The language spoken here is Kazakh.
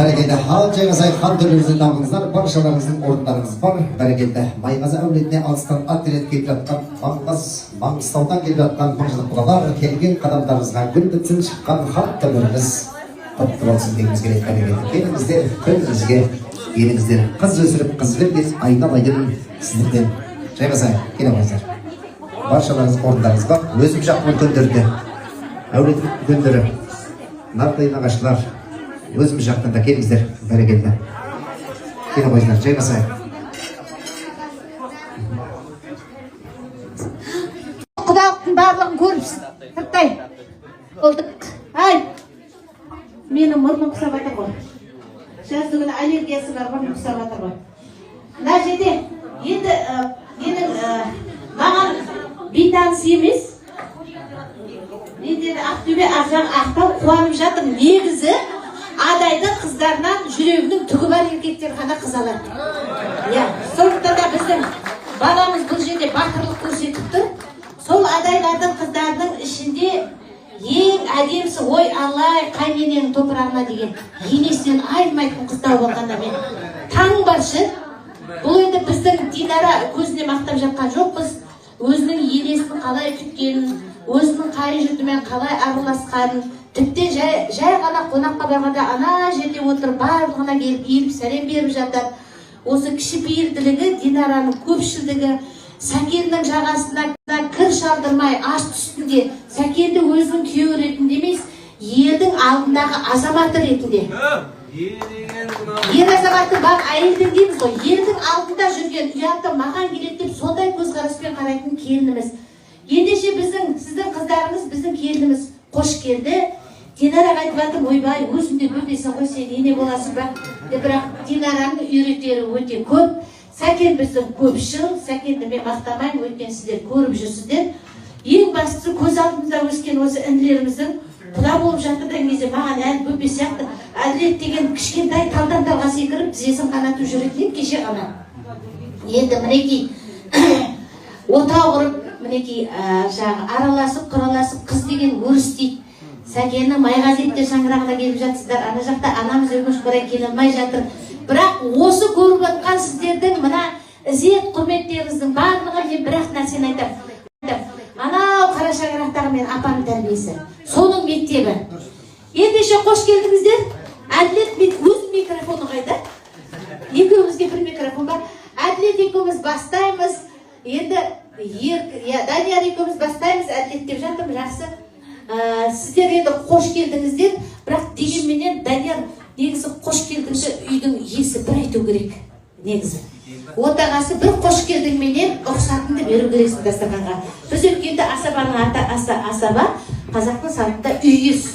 Бәрекелді, ал жаңыз айтқан түрлеріңіздің дамыңыздар, баршаларыңыздың орындарыңыз бар. Бәрекелді, Майғазы әулетіне алыстан ат терет келіп жатқан, Маңғыстаудан келіп жатқан маңызды құлалар, келген қадамдарыңызға гүл бітсін шыққан хат түрлеріңіз құтты болсын дегіміз келеді. Бәрекелді, келіңіздер, күніңізге еліңіздер, қыз өсіріп, қыз берген айналайын сіздерден. Жайғазай, келе қойыңыздар. Баршаларыңыз орындарыңыз бар. Өзім жақпын көндірді. Әулеттің көндірі, нартай нағашылар, өзіміз жақтан да келіңіздер, бәрекелді. Келе қойыңыздар, жайғасай. Құдалықтың барлығын көріпсіз. Сырттай. Болдық. Ай! Менің мұрным құсап атыр ғой. Жазды күні аллергиясы бар, мұрным құсап атыр ғой. Мына жерде, енді менің маған бейтаныс емес. Менде Ақтөбе, Ақжан, Ақтау қуанып жатыр. Негізі адайдың қыздарынан жүрегінің түгі бар еркектер ғана қыз алады. Сондықтан да біздің баламыз бұл жерде батырлық көрсетіп тұр. Сол адайлардың қыздарының ішінде ең әдемісі, ой Аллай, қайнененің топырағына деген енесінен айырмайтын қыз тауып алғанда мен таң баршы. Бұл енді біздің Динара көзіне мақтап жатқан жоқпыз. Өзінің енесін қалай күткенін, өзінің қай жұртымен қалай араласқанын, тіпті жай ғана қонаққа барғанда ана жерде отырып барлығына келіп сәлем беріп жатыр. Осы кішіпейілділігі, Динараның көпшілдігі, Сәкеннің жағасына кір шалдырмай аш үстінде, Сәкенді өзінің күйеуі ретінде емес, елдің алдындағы азаматы ретінде. Ер азаматы бар әйелдің дейміз ғой, елдің алдында жүрген ұяты маған келеді деп сондай көзқараспен қарайтын келініміз. Ендеше сіздің қыздарыңыз, біздің келініміз қош келді. Динараға айтып жатыр, ойбай, өзіңде бөпесің ғой, сен ене боласың ба? Бірақ Динараның үйретері өте көп. Сәкен біздің көпшіл, Сәкенді мен мақтамаймын, өйткені сіздер көріп жүрсіздер. Ең бастысы көз алдымызда өскен осы інілеріміздің құда болып жатыр деген кезде маған әлі бөпе сияқты Әділет деген кішкентай талдан талға секіріп тізесін қанатып жүретін кеше ғана. Енді мінекей отау құрып, мінекей араласып, құраласып қыз деген өріс дейді. Сәкені Майғазиевтер шаңырағына келіп жатсыздар. Ана жақта анамыз өкініш қарай келе алмай жатыр. Бірақ осы көріп жатқан сіздердің мына ізет құрметтеріңіздің барлығы мен бір-ақ нәрсені айтамын. Анау қара шаңырақтағы мен апаның тәрбиесі. Соның мектебі. Ендеше қош келдіңіздер. Әділет өз микрофоны қайда? Екеумізге бір микрофон бар. Әділет екеуміз бастаймыз. Енді Данияр екеуміз бастаймыз. Әділет деп жатырмын, жақсы. Сіздер енді қош келдіңіздер. Бірақ дегенменен Данияр негізі қош келдіңізі үйдің иесі бір айту керек. Негізі. Отағасы бір қош келдіңменен ұқсатынды беру керексің дастарханға. Біз өткенде асабаның аты асаба, қазақтың салтында үй иесі.